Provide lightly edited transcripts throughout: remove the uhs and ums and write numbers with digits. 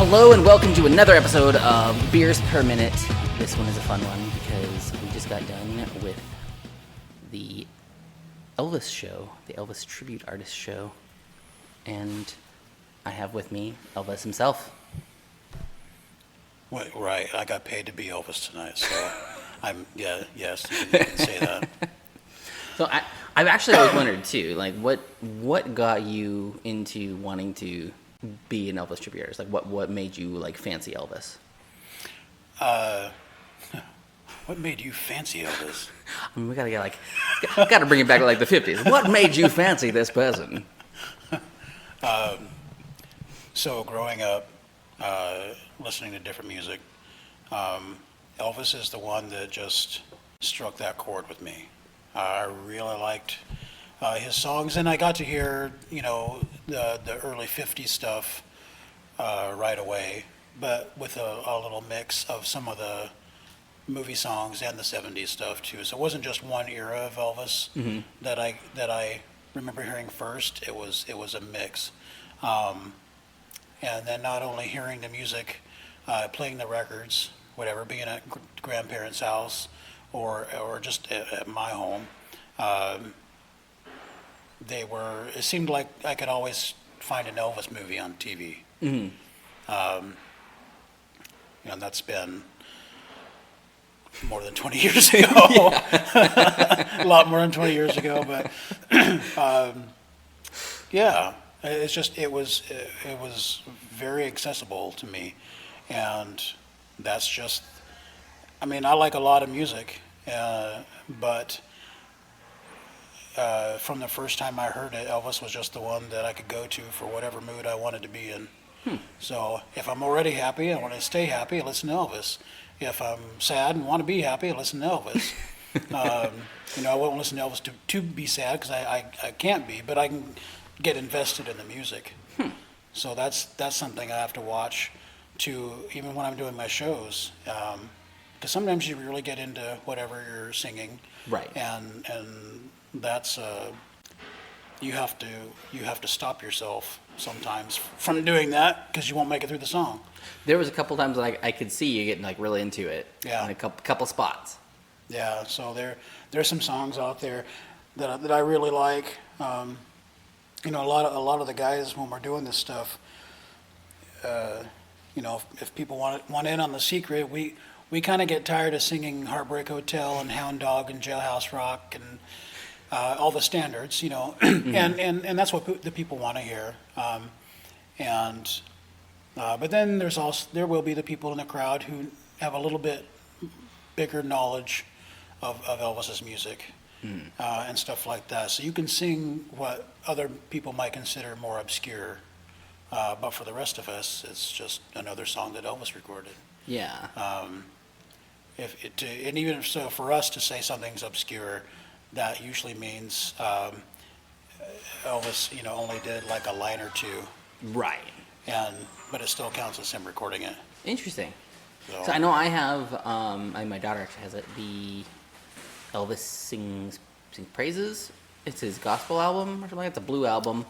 Hello and welcome to another episode of Beers Per Minute. This one is a fun one because we just got done with the Elvis show, the Elvis Tribute Artist show, and I have with me Elvis himself. Wait, right, I got paid to be Elvis tonight, so yes, you can say that. So I've actually always wondered too, like what got you into wanting to be an Elvis tribute artist? Like what made you like fancy Elvis? What made you fancy Elvis? I mean, we gotta bring it back to like the 50s. What made you fancy this person? So growing up, listening to different music, Elvis is the one that just struck that chord with me. I really liked his songs, and I got to hear, the early 50s stuff right away, but with a little mix of some of the movie songs and the 70s stuff too. So it wasn't just one era of Elvis that I remember hearing first. It was a mix, and then not only hearing the music, playing the records, whatever, being at grandparents' house or just at my home. It seemed like I could always find an Elvis movie on TV. And that's been more than 20 years ago. A lot more than 20 years ago, but it was very accessible to me, and that's just, I mean, I like a lot of music, but from the first time I heard it, Elvis was just the one that I could go to for whatever mood I wanted to be in. So if I'm already happy, I want to stay happy, I listen to Elvis. If I'm sad and want to be happy, I listen to Elvis. I won't listen to Elvis to be sad because I can't be, but I can get invested in the music. So that's something I have to watch to, even when I'm doing my shows. Because sometimes you really get into whatever you're singing. Right. And that's you have to stop yourself sometimes from doing that because you won't make it through the song. There was a couple times I could see you getting like really into it. Yeah. In a couple spots. Yeah. So there's some songs out there that I really like. A lot of the guys when we're doing this stuff, if people want in on the secret, we kind of get tired of singing Heartbreak Hotel and Hound Dog and Jailhouse Rock and all the standards, and that's what the people want to hear. But then there will be the people in the crowd who have a little bit bigger knowledge of Elvis's music and stuff like that. So you can sing what other people might consider more obscure, but for the rest of us, it's just another song that Elvis recorded. Yeah. And even so, for us to say something's obscure, that usually means Elvis, only did like a line or two. Right. But it still counts as him recording it. Interesting. So I know I have, my daughter actually has it, the Elvis Sings Praises. It's his gospel album or something. It's a blue album.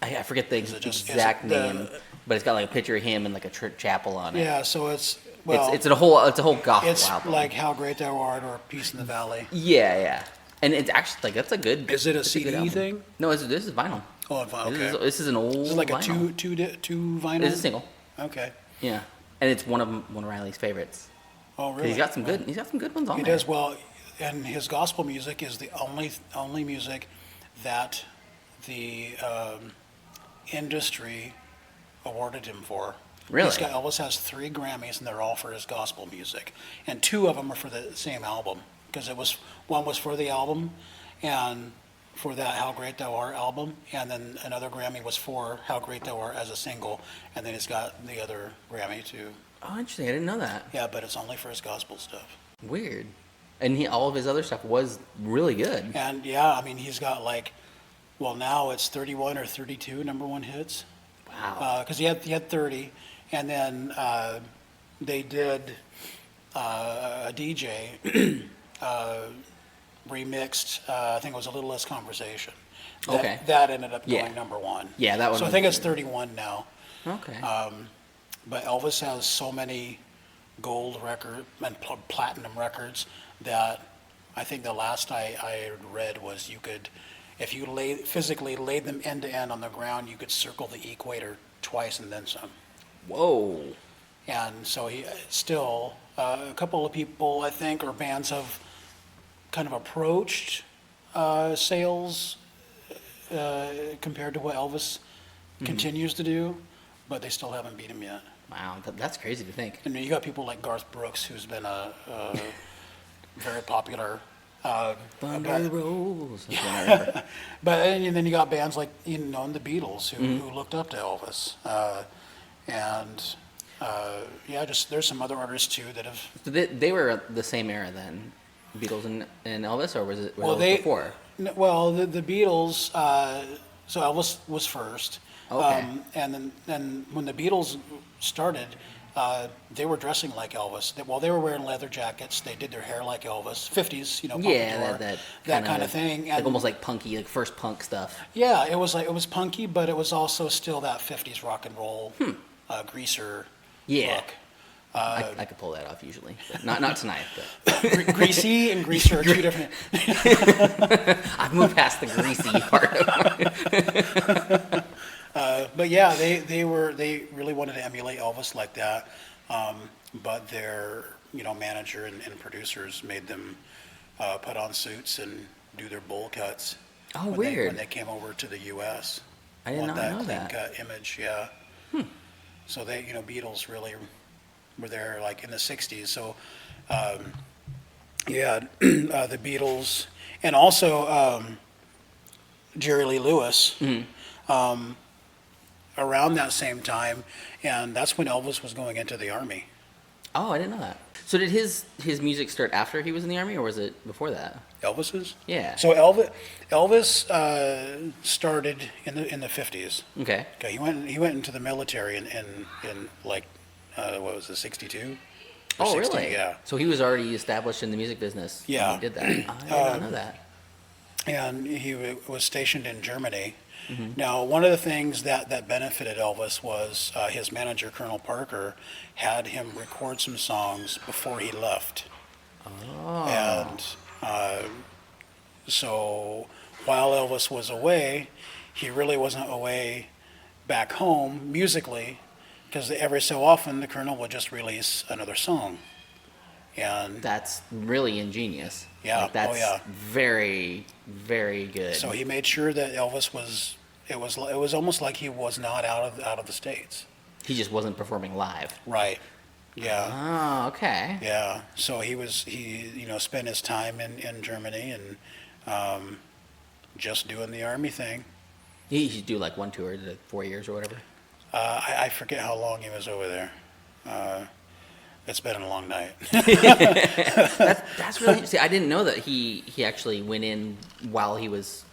I forget the exact name, but it's got like a picture of him and like a church chapel on it. Yeah, so it's a whole gospel album. It's like How Great Thou Art or Peace in the Valley. Yeah. And it's actually like that's a good. Is it a CD thing? No, this is vinyl. Oh, okay. This is an old. This is like vinyl. a two vinyl. It's a single. Okay. Yeah, and it's one of Riley's favorites. Oh, really? He's got some good ones on there. He does well, and his gospel music is the only music that the industry awarded him for. Really? Elvis has 3 Grammys, and they're all for his gospel music, and 2 of them are for the same album. Because one was for the album, and for that How Great Thou Art album, and then another Grammy was for How Great Thou Art as a single, and then he's got the other Grammy too. Oh, interesting. I didn't know that. Yeah, but it's only for his gospel stuff. Weird. And all of his other stuff was really good. And yeah, I mean, he's got now it's 31 or 32 number 1 hits. Wow. Because he had 30, and then they did a DJ remixed, I think it was A Little Less Conversation. That ended up going number 1. Yeah, that one. So I think it's 31 now. Okay. but Elvis has so many gold record and platinum records that I think the last I read was you could, if you physically laid them end to end on the ground, you could circle the equator twice and then some. Whoa. And so he still, a couple of people, I think, or bands have kind of approached sales compared to what Elvis continues to do, but they still haven't beat him yet. Wow, that's crazy to think. And you got people like Garth Brooks, who's been a very popular. Thunder rolls. But and then you got bands like the Beatles who looked up to Elvis, just there's some other artists too that have. So they were the same era then, Beatles and Elvis, or was it before? Well, the Beatles. So Elvis was first. Okay. And then when the Beatles started, they were dressing like Elvis. They were wearing leather jackets. They did their hair like Elvis. 50s, Yeah, that kind of thing. And like almost like punky, like first punk stuff. Yeah, it was punky, but it was also still that 50s rock and roll, greaser look. I could pull that off usually, but not tonight. But. Greasy and greaser are two different. I've moved past the greasy part. But yeah, they really wanted to emulate Elvis like that, but their manager and producers made them put on suits and do their bowl cuts. Oh, when they came over to the U.S. I did not know clean that. cut image, yeah. So they Beatles really were there like in the '60s. So the Beatles and also Jerry Lee Lewis. Around that same time, and that's when Elvis was going into the Army. Oh, I didn't know that. So did his music start after he was in the Army, or was it before that? Elvis's? Yeah. So Elvis started in the 50s. Okay. Okay. He went into the military in like what was it, 62? Oh, 60, really? Yeah. So he was already established in the music business. Yeah. When he did that. I did not know that. And he was stationed in Germany. Now, one of the things that benefited Elvis was his manager, Colonel Parker, had him record some songs before he left. Oh. And so while Elvis was away, he really wasn't away back home musically, because every so often the Colonel would just release another song. And that's really ingenious. Yeah. Like, that's very, very good. So he made sure that Elvis was. It was almost like he was not out of the States. He just wasn't performing live. Right. Yeah. Oh, okay. Yeah. So he spent his time in Germany and just doing the Army thing. He should do like one tour, 4 years or whatever. I forget how long he was over there. It's been a long night. That's really interesting. I didn't know that he actually went in while he was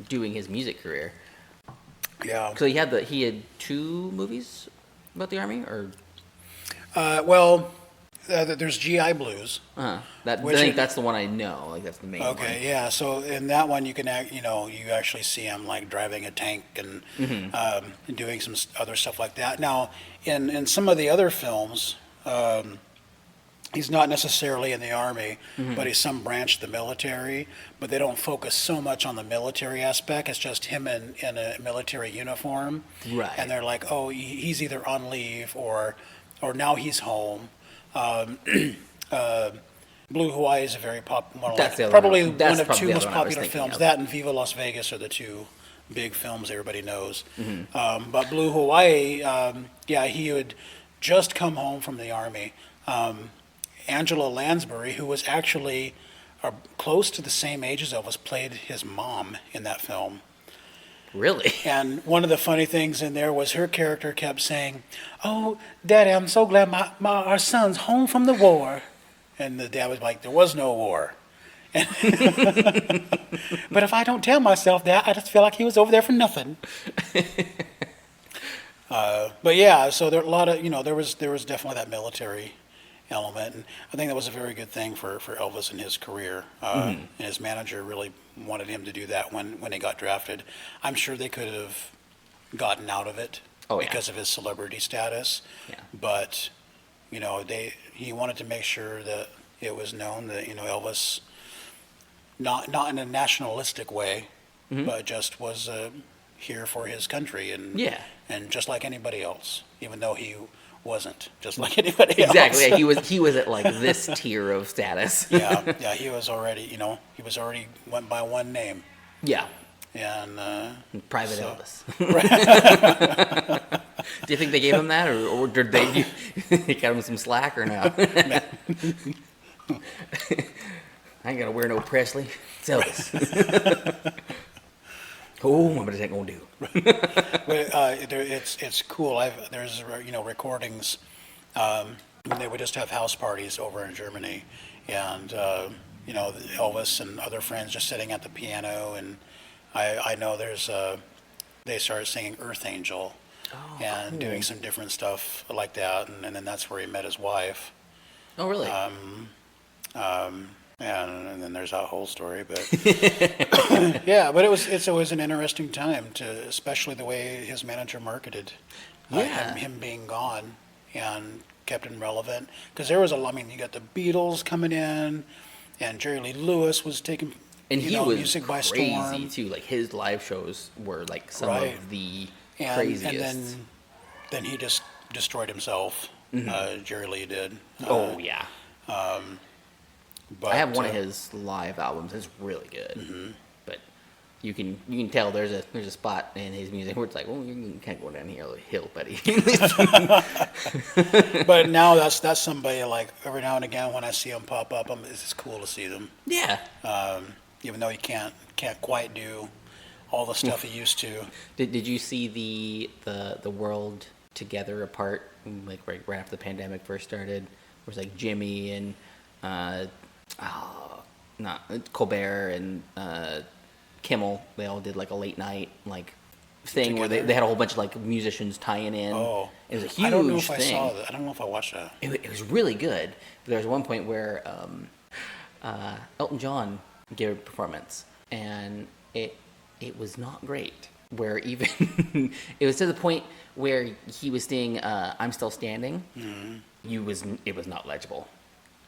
doing his music career. Yeah. So he had 2 movies about the Army, or there's GI Blues. I think that's the one I know. Like that's the main one. Okay, yeah. So in that one, you can you actually see him like driving a tank and and doing some other stuff like that. Now, in some of the other films, he's not necessarily in the Army, but he's some branch of the military. But they don't focus so much on the military aspect. It's just him in a military uniform. Right. And they're like, oh, he's either on leave or now he's home. Blue Hawaii is a very popular, probably one of 2 most popular films. That and Viva Las Vegas are the 2 big films everybody knows. But Blue Hawaii, he had just come home from the Army. Angela Lansbury, who was actually close to the same age as Elvis, played his mom in that film. Really? And one of the funny things in there was her character kept saying, "Oh, Daddy, I'm so glad our son's home from the war." And the dad was like, "There was no war." But if I don't tell myself that, I just feel like he was over there for nothing. But yeah, so there a lot of there was definitely that military element, and I think that was a very good thing for Elvis in his career. And his manager really wanted him to do that when he got drafted. I'm sure they could have gotten out of it. Oh, yeah. because of his celebrity status. Yeah. But, he wanted to make sure that it was known that, Elvis, not in a nationalistic way, but just was here for his country Yeah. and just like anybody else, even though he wasn't just like anybody else. Exactly. Yeah, he was at like this tier of status. Yeah, he was already, went by one name. Yeah. And Private so- Elvis. Do you think they gave him that, or did they cut him some slack, or no? I ain't gonna wear no Presley. It's Elvis. Oh, what is that gonna do? It's cool. There's recordings. They would just have house parties over in Germany, and Elvis and other friends just sitting at the piano, and I know they started singing Earth Angel, and doing some different stuff like that, and then that's where he met his wife. Oh, really? And then there's that whole story, but yeah, but it's always an interesting time especially the way his manager marketed him being gone and kept him relevant, because there was you got the Beatles coming in, and Jerry Lee Lewis was taking he was music by crazy storm too. Like his live shows were like some Right. of the and craziest. then he just destroyed himself. Jerry Lee did. Oh yeah. But I have one of his live albums. It's really good, but you can tell there's a spot in his music where it's like, well, you can't go down here the hill, buddy. But now that's somebody, like, every now and again when I see him pop up, it's cool to see them. Yeah. Even though he can't quite do all the stuff he used to. Did you see the world together apart, like right after the pandemic first started? Where it's like Jimmy and not Colbert and Kimmel. They all did like a late night thing where they had a whole bunch of like musicians tying in. Oh, it was a huge I don't know if thing. I saw that. I don't know if I watched that. It was really good. But there was one point where Elton John gave a performance, and it was not great. Where even it was to the point where he was singing "I'm Still Standing." Mm-hmm. It was not legible.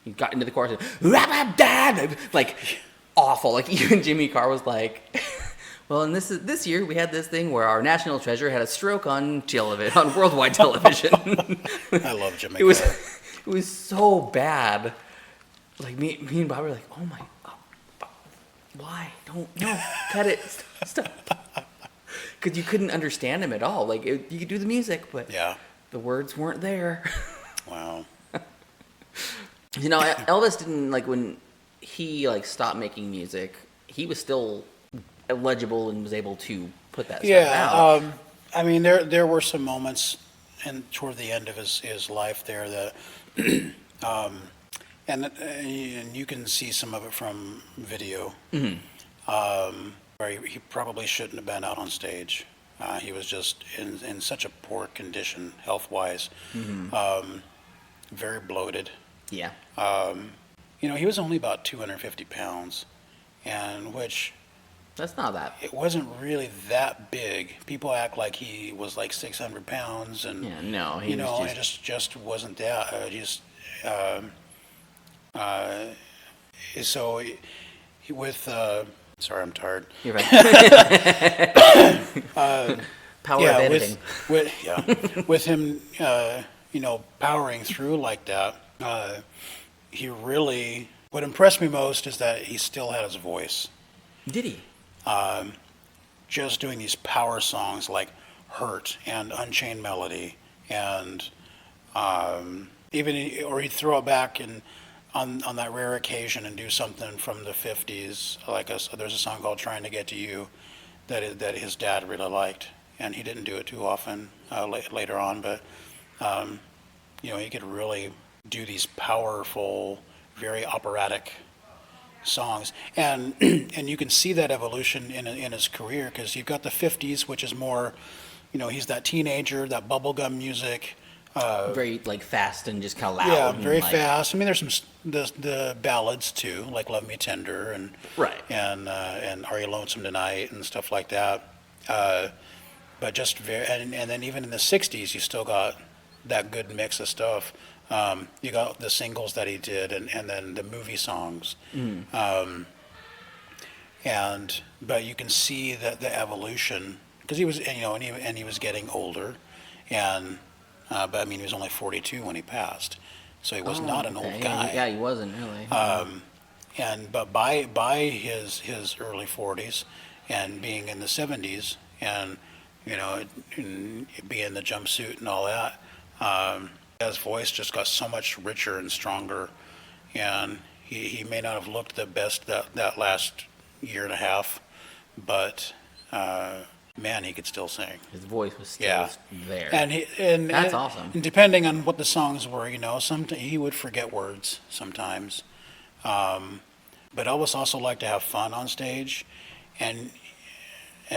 He got into the chorus and like awful. Like even Jimmy Carr was like, "Well, and this year we had this thing where our national treasure had a stroke on worldwide television." I love Jimmy It Carr. was so bad. Like me and Bob were like, "Oh my, why? No, cut it, stop." Because you couldn't understand him at all. Like you could do the music, but Yeah. the words weren't there. Wow. Elvis didn't when he stopped making music. He was still legible and was able to put that stuff out. There were some moments toward the end of his life there that, and you can see some of it from video, where he probably shouldn't have been out on stage. He was just in such a poor condition health-wise, very bloated. Yeah. He was only about 250 pounds, and which That's not that. it wasn't really that big. People act like he was like 600 pounds, and Yeah, no, he was it just wasn't that. So with sorry, I'm tired. You're right. Power of editing. With him, powering through like that. He really, what impressed me most is that he still had his voice. Did he? Just doing these power songs like Hurt and Unchained Melody, and he'd throw it back on that rare occasion and do something from the 50s, there's a song called Trying to Get to You that his dad really liked, and he didn't do it too often later on, but he could really do these powerful, very operatic songs, and you can see that evolution in his career, because you've got the 50s, which is more, he's that teenager, that bubblegum music, Very fast and just kind of loud. yeah, and, very fast. There's some the ballads too, like "Love Me Tender" and Right. and "Are You Lonesome Tonight" and stuff like that. but just very, and then even in the '60s, you still got that good mix of stuff. You got the singles that he did, and then the movie songs. But you can see that the evolution, because he was, and he was getting older, but I mean, he was only 42 when he passed, so he was not an old guy. Yeah, he wasn't really. But by his early 40s, and being in the 70s, and being in the jumpsuit and all that, his voice just got so much richer and stronger, and he may not have looked the best that last year and a half, but man, he could still sing. His voice was still there. And that's awesome. And depending on what the songs were, he would forget words sometimes. But Elvis also liked to have fun on stage, and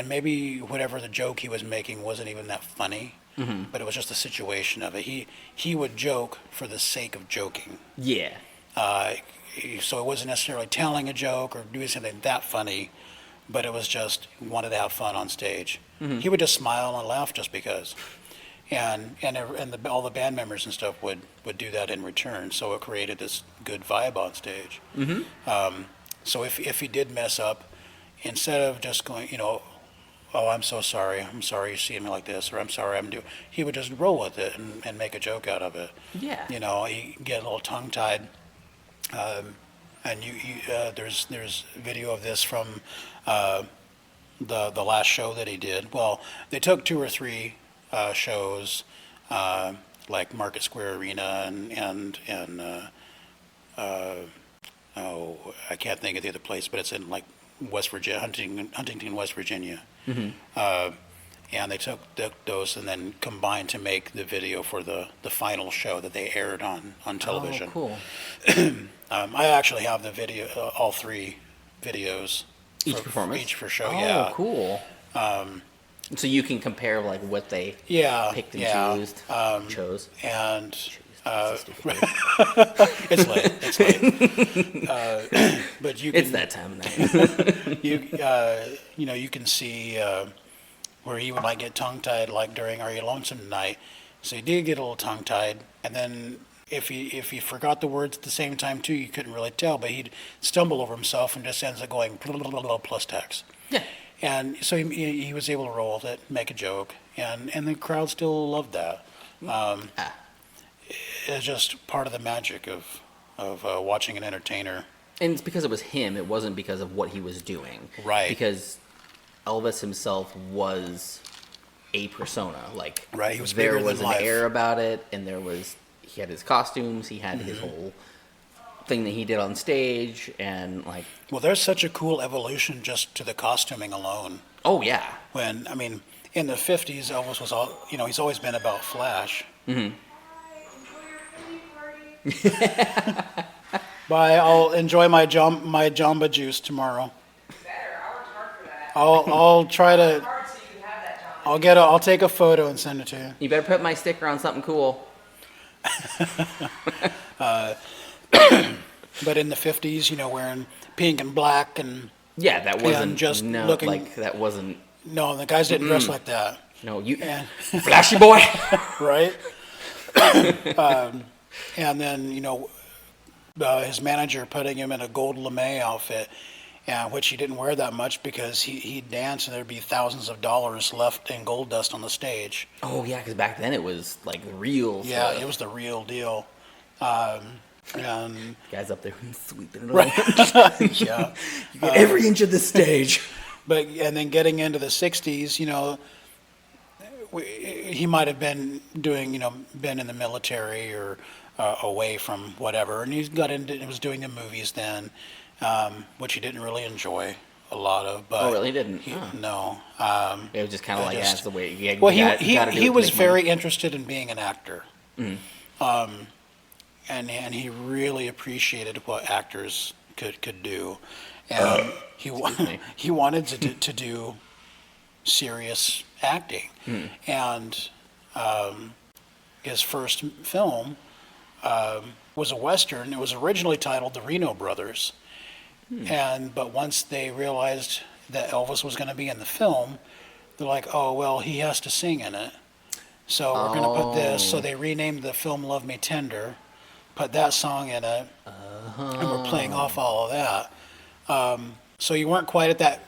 maybe whatever the joke he was making wasn't even that funny, but it was just the situation of it. He would joke for the sake of joking. Yeah. So it wasn't necessarily telling a joke or doing something that funny, but it was just he wanted to have fun on stage. He would just smile and laugh just because, and all the band members and stuff would do that in return. So it created this good vibe on stage. So if he did mess up, instead of just going, oh, I'm so sorry, you're seeing me like this, or I'm sorry, he would just roll with it and make a joke out of it. Yeah. He get a little tongue-tied. And there's video of this from the last show that he did. Well, they took 2 or 3 shows, like Market Square Arena and I can't think of the other place, but it's in like West Virginia, Huntington, West Virginia. And they took those and then combined to make the video for the final show that they aired on television. Oh, cool. I actually have the video, all 3 videos. Each performance? Each for show, oh, yeah. Oh, cool. So you can compare like what they picked and chose. And it's late. But you can, it's that time of night. you can see where he would like get tongue-tied, like during Are You Lonesome Tonight. So he did get a little tongue-tied, and then if he forgot the words at the same time too, you couldn't really tell, but he'd stumble over himself and just ends up going plus text. Yeah. And so he was able to roll with it, make a joke, and the crowd still loved that. It's just part of the magic of watching an entertainer. And it's because it was him. It wasn't because of what he was doing. Right. Because Elvis himself was a persona. Like, right. He was there bigger was than an life. air about it, and he had his costumes, he had his whole thing that he did on stage, and like. Well, there's such a cool evolution just to the costuming alone. Oh yeah. When in the '50s, Elvis was he's always been about flash. Bye. I'll enjoy my Jamba Juice tomorrow. I'll try to. I'll take a photo and send it to you. You better put my sticker on something cool. But in the '50s, wearing pink and black and yeah, that wasn't just looking like that wasn't. No, the guys didn't dress like that. No, flashy boy, right? And then his manager putting him in a gold lame outfit, which he didn't wear that much because he'd dance and there'd be thousands of dollars left in gold dust on the stage. Oh yeah, because back then it was like real. Yeah, stuff. it was the real deal. And guys up there sweeping it right. Yeah, you get every inch of the stage. And then getting into the '60s, he might have been doing, been in the military or away from whatever, and he was doing the movies then, which he didn't really enjoy a lot of. But oh, really? He didn't? No. It was just kind of like that's the way. He was very interested in being an actor. And he really appreciated what actors could do, and he wanted to do serious acting, and his first film was a Western. It was originally titled The Reno Brothers, but once they realized that Elvis was going to be in the film, they're like, oh, well, he has to sing in it. So we're going to put this. So they renamed the film Love Me Tender, put that song in it, and we're playing off all of that. So you weren't quite at that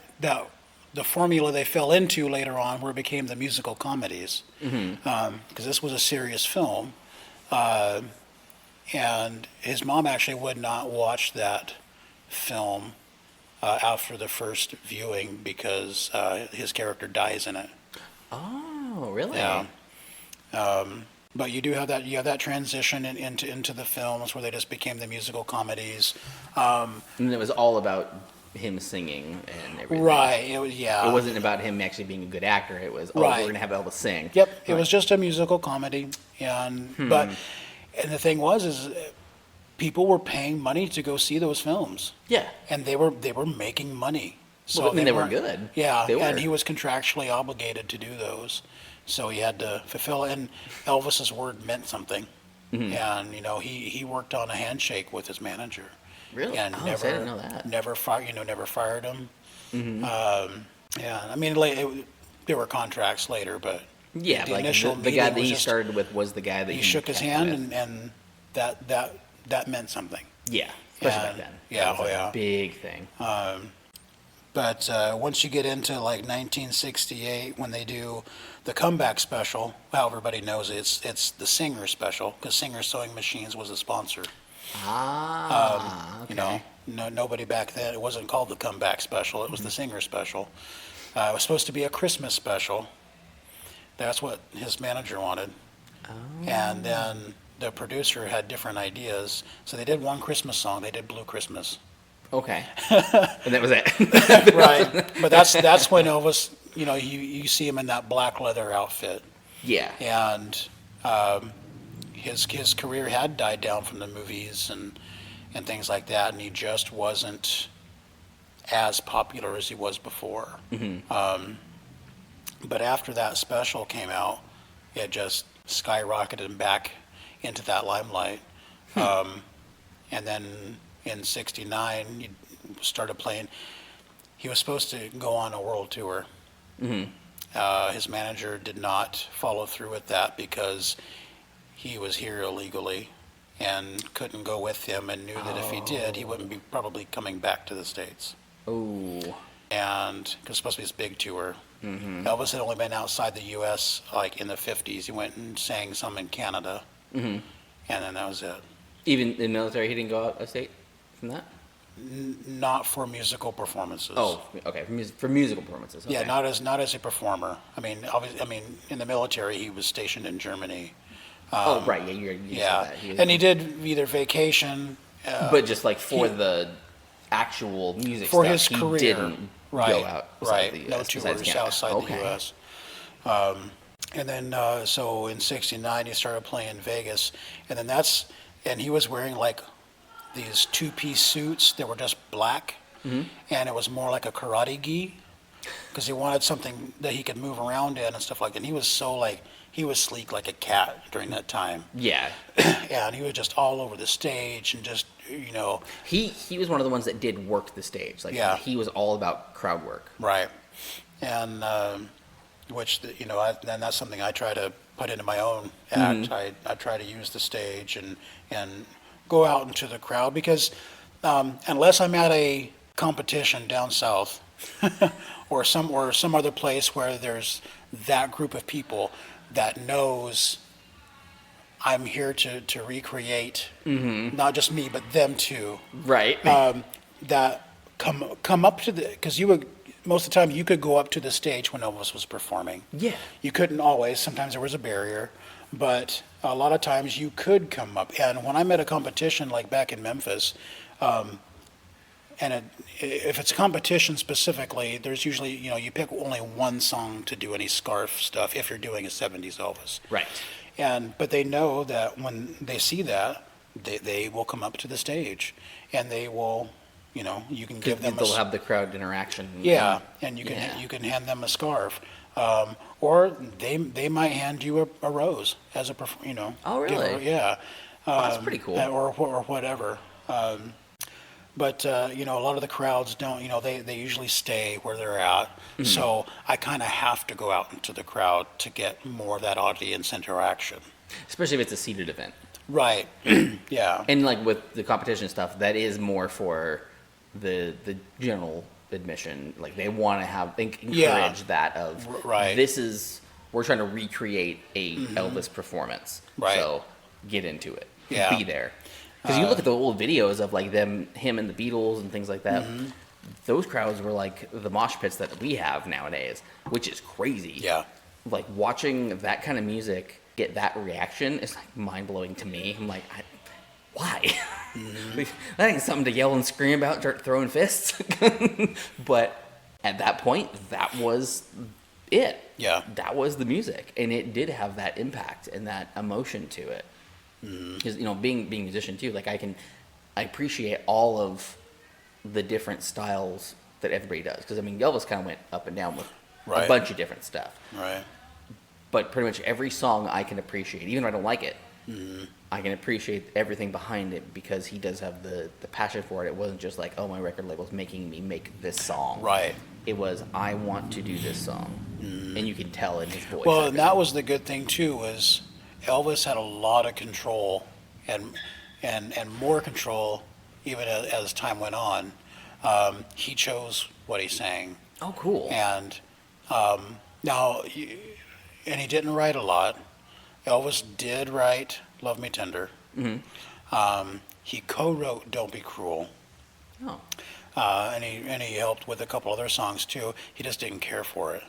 the formula they fell into later on, where it became the musical comedies, because this was a serious film. And his mom actually would not watch that film after the first viewing because his character dies in it. Oh, really? Yeah. But you do have that. You have that transition into the films where they just became the musical comedies. And it was all about him singing and everything. Right. It was. Yeah. It wasn't about him actually being a good actor. It was, Right. we're gonna have Elvis sing. Yep. It Right. was just a musical comedy, and and the thing was people were paying money to go see those films, Yeah. and they were making money. So Well, I mean, they were weren't- good. Yeah, They were. and he was contractually obligated to do those, so he had to fulfill. And Elvis's word meant something, and he worked on a handshake with his manager. Really? And Oh, never, so I didn't know that. Never fired him. Yeah, I mean, there were contracts later, but Yeah, the like initial the guy meeting that was he just- started with was the guy that he shook his kept hand, with. and that meant something. Yeah, especially back and- then. yeah, That was oh, like yeah. a big thing. But once you get into like 1968, when they do the comeback special, well, everybody knows it's the Singer special, because Singer Sewing Machines was a sponsor. Okay. Nobody back then, it wasn't called the comeback special, it was the Singer special. It was supposed to be a Christmas special. That's what his manager wanted. And then the producer had different ideas, so they did one Christmas song. They did Blue Christmas. Okay. And that was it. Right. But that's when Elvis, you see him in that black leather outfit. Yeah. And his career had died down from the movies and things like that, and he just wasn't as popular as he was before. But after that special came out, it just skyrocketed him back into that limelight. And then in '69, he started playing. He was supposed to go on a world tour. His manager did not follow through with that because he was here illegally and couldn't go with him, and knew that if he did, he wouldn't be probably coming back to the States. Oh. And it was supposed to be this big tour. Elvis had only been outside the U.S. like in the 50s. He went and sang some in Canada, and then that was it. Even in the military, he didn't go out of state from that? Not for musical performances. Oh, okay. For musical performances. Okay. Yeah, not as a performer. I mean, in the military, he was stationed in Germany. Oh, right. Yeah, you Yeah, said that. He was- and he did either vacation. but just like for the actual music For stuff, his he career. didn't Right, go out right. the US, No besides tours Canada. outside Okay. the U.S. And then, so in '69, he started playing Vegas, and then and he was wearing like these two-piece suits that were just black, and it was more like a karate gi, because he wanted something that he could move around in and stuff like that. And he was sleek like a cat during that time, Yeah. and he was just all over the stage and just, He was one of the ones that did work the stage. Like Yeah. he was all about crowd work. right. And and that's something I try to put into my own act. I try to use the stage and go out into the crowd, because unless I'm at a competition down south or some other place where there's that group of people that knows I'm here to recreate not just me but them too, Right. that come up to because most of the time you could go up to the stage when Elvis was performing. Yeah. You couldn't always. Sometimes there was a barrier, but a lot of times you could come up. And when I'm at a competition like back in Memphis, if it's a competition specifically, there's usually, you pick only one song to do any scarf stuff if you're doing a 70s Elvis. Right. But they know that when they see that, they will come up to the stage, and they will, you can give them They'll have the crowd interaction. yeah, and you Yeah. can hand them a scarf, or they might hand you a rose as a Oh, give really? yeah, Oh, that's pretty cool. or whatever. But, you know, a lot of the crowds don't, you know, they usually stay where they're at. So I kind of have to go out into the crowd to get more of that audience interaction. Especially if it's a seated event. Right. Yeah. And like with the competition stuff, that is more for the general admission. Like they want to encourage that of Right. we're trying to recreate a Elvis performance. Right. So get into it. Yeah. Be there. Because you look at the old videos of like him and the Beatles and things like that. Those crowds were like the mosh pits that we have nowadays, which is crazy. Yeah. Like watching that kind of music get that reaction is like mind blowing to me. I'm like, why? Like, that ain't something to yell and scream about, start throwing fists. But at that point, that was it. Yeah. That was the music, and it did have that impact and that emotion to it. Because you know, being a musician too, like I appreciate all of the different styles that everybody does. Because I mean, Elvis kind of went up and down with a bunch of different stuff. Right. But pretty much every song I can appreciate, even if I don't like it. I can appreciate everything behind it because he does have the passion for it. It wasn't just like, oh, my record label's making me make this song. Right. It was, I want to do this song. And you can tell in his voice. Well, and that was the good thing too, was Elvis had a lot of control and more control even as time went on. He chose what he sang. Oh, cool. And and he didn't write a lot. Elvis did write Love Me Tender. He co-wrote Don't Be Cruel. Oh. And he helped with a couple other songs too. He just didn't care for it.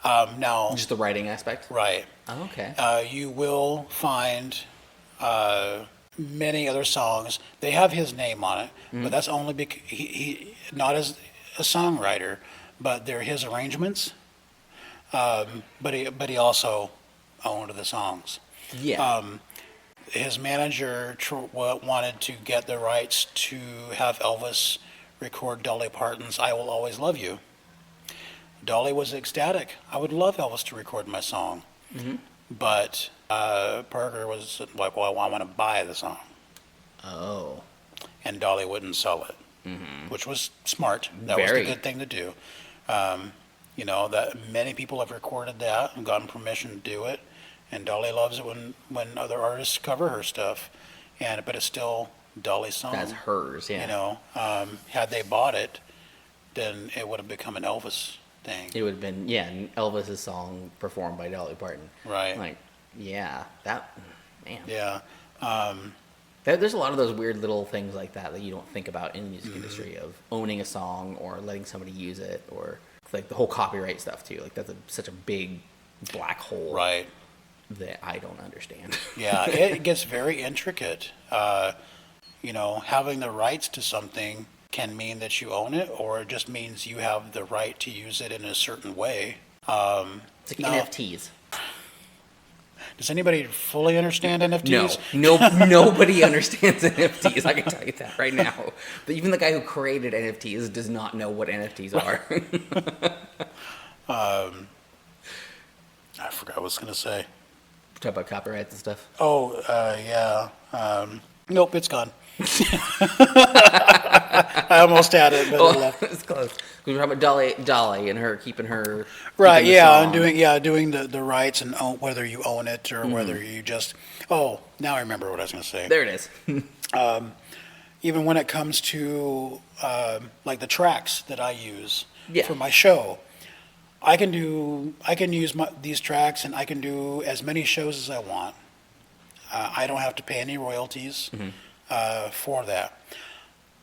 Just the writing aspect? Right. Oh, okay. You will find many other songs. They have his name on it, but that's only because he not as a songwriter, but they're his arrangements. But he also owned the songs. Yeah. His manager wanted to get the rights to have Elvis record Dolly Parton's "I Will Always Love You." Dolly was ecstatic. I would love Elvis to record my song. But Parker was like, well, I want to buy the song. Oh. And Dolly wouldn't sell it, which was smart. That was the good thing to do. You know, that many people have recorded that and gotten permission to do it. And Dolly loves it when other artists cover her stuff. But it's still Dolly's song. That's hers, yeah. You know, had they bought it, then it would have become an Elvis thing. It would have been, yeah, Elvis's song performed by Dolly Parton. Right. Like, yeah, that, man. Yeah. There's a lot of those weird little things like that you don't think about in the music industry, of owning a song or letting somebody use it, or like the whole copyright stuff too. Like that's such a big black hole. Right. That I don't understand. Yeah, it gets very intricate. You know, having the rights to something can mean that you own it, or it just means you have the right to use it in a certain way. It's like NFTs. Does anybody fully understand NFTs? No, nobody understands NFTs. I can tell you that right now. But even the guy who created NFTs does not know what NFTs are. I forgot what I was going to say. Talk about copyrights and stuff. Oh, yeah. Nope, it's gone. I almost had it, but it left. It's close. We were talking about Dolly and her keeping her. Right, yeah, and doing the rights and whether you own it or whether you just. Oh, now I remember what I was going to say. There it is. Even when it comes to like the tracks that I use for my show, I can use these tracks and I can do as many shows as I want. I don't have to pay any royalties for that.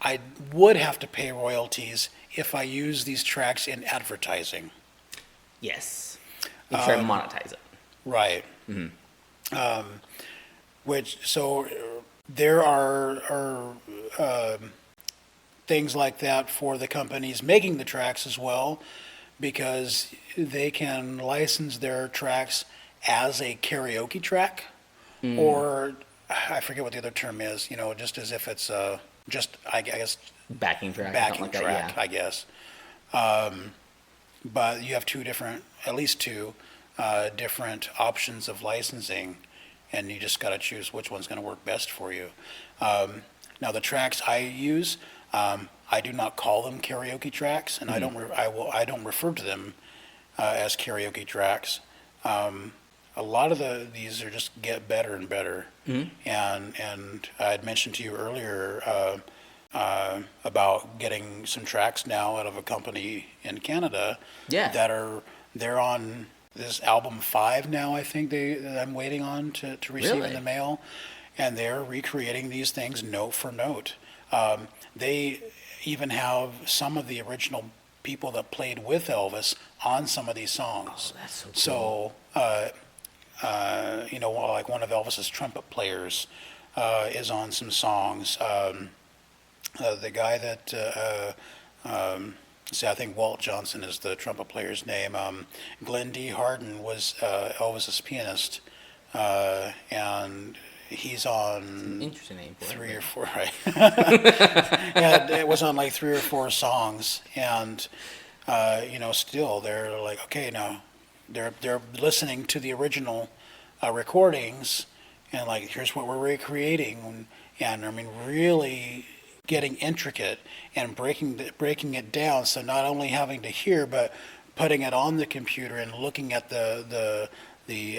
I would have to pay royalties if I use these tracks in advertising. Yes. You try to monetize it. Right. So there are things like that for the companies making the tracks as well, because they can license their tracks as a karaoke track, or I forget what the other term is, you know, just as if it's I guess backing track. Backing track, I guess. But you have at least two different options of licensing, and you just got to choose which one's going to work best for you. Now the tracks I use, I do not call them karaoke tracks, and I don't refer to them as karaoke tracks. A lot of these are just get better and better. And I had mentioned to you earlier about getting some tracks now out of a company in Canada they're on this album 5 now. I think that I'm waiting on to receive in the mail, and they're recreating these things note for note. They even have some of the original people that played with Elvis on some of these songs. Oh, that's so cool. Like one of Elvis's trumpet players is on some songs. The guy that, I think Walt Johnson is the trumpet player's name. Glenn D. Harden was Elvis's pianist, and he's on Interesting name for 3 or 4, right? Yeah, it was on like 3 or 4 songs, and still they're like, okay, now they're listening to the original recordings, and like, here's what we're recreating, and I mean, really getting intricate and breaking it down. So not only having to hear, but putting it on the computer and looking at the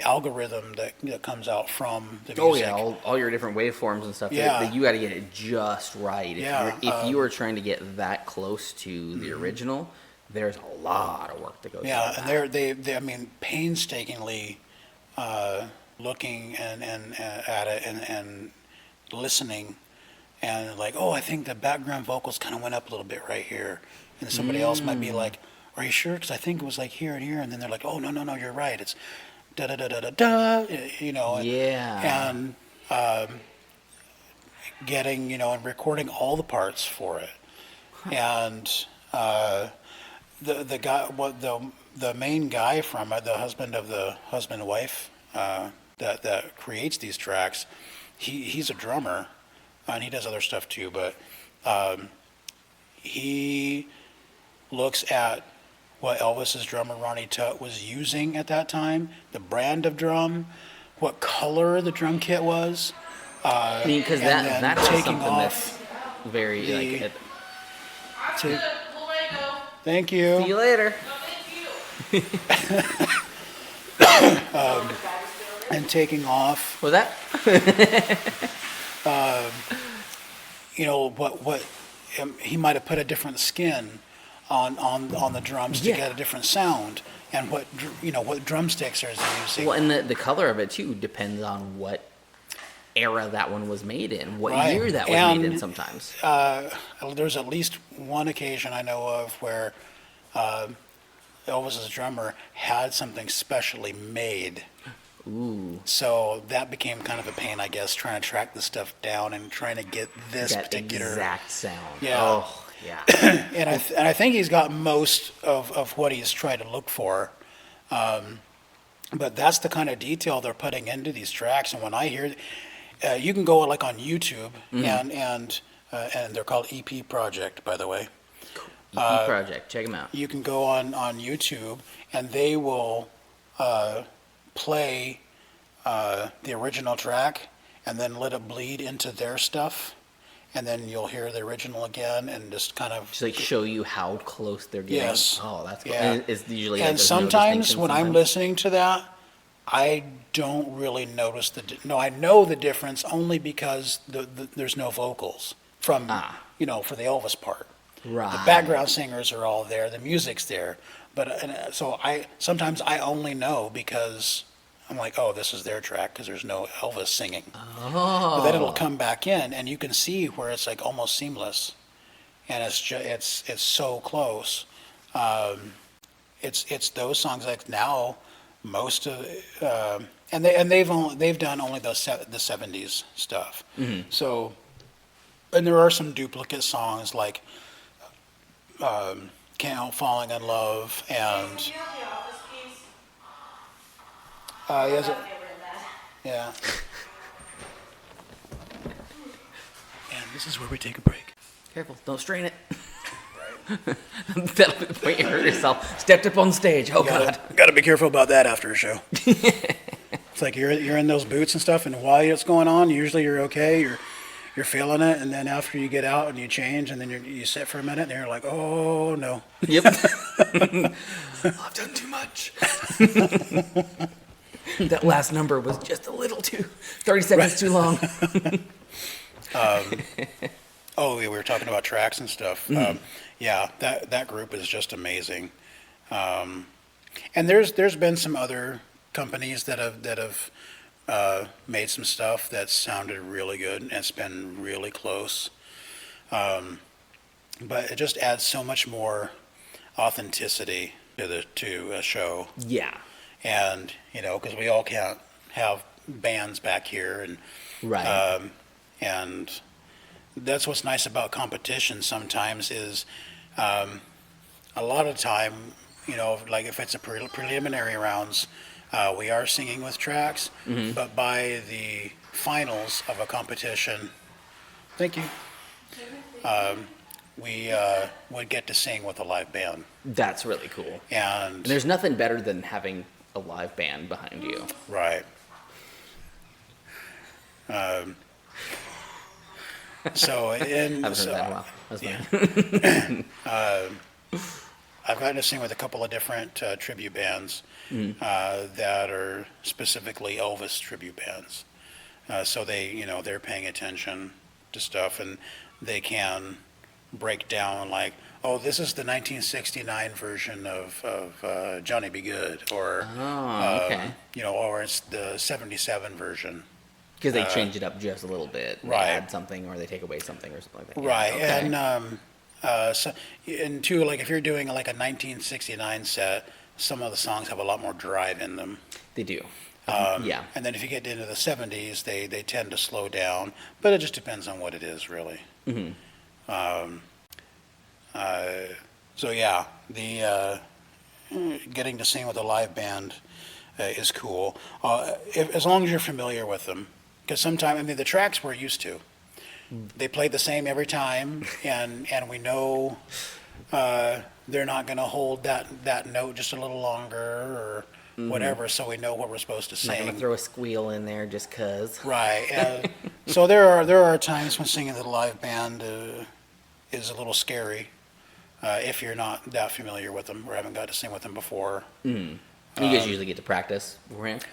algorithm that comes out from the music. Oh yeah, all your different waveforms and stuff. Yeah. You got to get it just right. If you are trying to get that close to the original, there's a lot of work to go through. Yeah, and they I mean, painstakingly looking and at it and listening, and like, oh, I think the background vocals kind of went up a little bit right here, and somebody else might be like, are you sure? Because I think it was like here and here, and then they're like, oh, no, you're right. It's da da da da da da, and getting and recording all the parts for it, and the guy, the main guy from it, the husband and wife that creates these tracks, he's a drummer, and he does other stuff too, but he looks at what Elvis's drummer Ronnie Tutt was using at that time, the brand of drum, what color the drum kit was. I mean, because that's something that's very Thank you. See you later. And taking off. Was that? What he might have put a different skin on the drums to get a different sound, and what drumsticks are using. Well, and the color of it too depends on what era that one was made in, what year that was made in. Sometimes there's at least one occasion I know of where Elvis's drummer had something specially made. Ooh. So that became kind of a pain, I guess, trying to track the stuff down and trying to get this that particular exact sound. Yeah. Oh, yeah. and I think he's got most of what he's tried to look for. But that's the kind of detail they're putting into these tracks. And when I hear, you can go like on YouTube, and they're called EP Project, by the way. EP Project, check them out. You can go on YouTube, and they will play the original track and then let it bleed into their stuff, and then you'll hear the original again and just kind of just like show you how close they're getting. Yes. Oh, that's cool. Yeah. And it's usually and like sometimes when I'm listening to that, I don't really notice I know the difference only because there's no vocals from for the Elvis part. Right. The background singers are all there, the music's there, but so sometimes I only know because I'm like, oh, this is their track because there's no Elvis singing. Oh. But then it'll come back in, and you can see where it's like almost seamless, and it's so close. It's those songs like now most of and they've done only the 70s stuff. Mm-hmm. So, and there are some duplicate songs like Can't Help Falling in Love and. Yes, yeah. And this is where we take a break. Careful, don't strain it. That'll be the point you hurt yourself. Stepped up on stage. Oh, God. Got to be careful about that after a show. It's like you're in those boots and stuff, and while it's going on, usually you're okay. you're feeling it, and then after you get out and you change, and then you sit for a minute, and you're like, oh no. Yep. I've done too much. That last number was just a little too, 30 seconds too long. Oh, we were talking about tracks and stuff. Yeah, that group is just amazing. And there's been some other companies that have made some stuff that sounded really good, and it's been really close. But it just adds so much more authenticity to a show. Yeah. And because we all can't have bands back here, and Right. and that's what's nice about competition sometimes is a lot of time, like if it's a preliminary rounds, we are singing with tracks, but by the finals of a competition, thank you, we would get to sing with a live band. That's really cool. And There's nothing better than having a live band behind you. right. So and I haven't heard so, that in a while. That's fine. I've gotten to sing with a couple of different tribute bands that are specifically Elvis tribute bands. So they're paying attention to stuff, and they can break down like, oh, this is the 1969 version of Johnny Be Good, or okay. or it's the 77 version. Because they change it up just a little bit. They right. add something or they take away something or something like that. Right, Yeah, okay. and two, like if you're doing like a 1969 set, some of the songs have a lot more drive in them. They do. Yeah. And then if you get into the 70s, they tend to slow down, but it just depends on what it is, really. So yeah, the getting to sing with a live band is cool, as long as you're familiar with them. Because sometimes, the tracks we're used to. They play the same every time, and we know they're not going to hold that note just a little longer or whatever, so we know what we're supposed to I'm not going sing. to throw a squeal in there just because. Right. And so there are times when singing with a live band is a little scary if you're not that familiar with them or haven't got to sing with them before. You guys usually get to practice beforehand?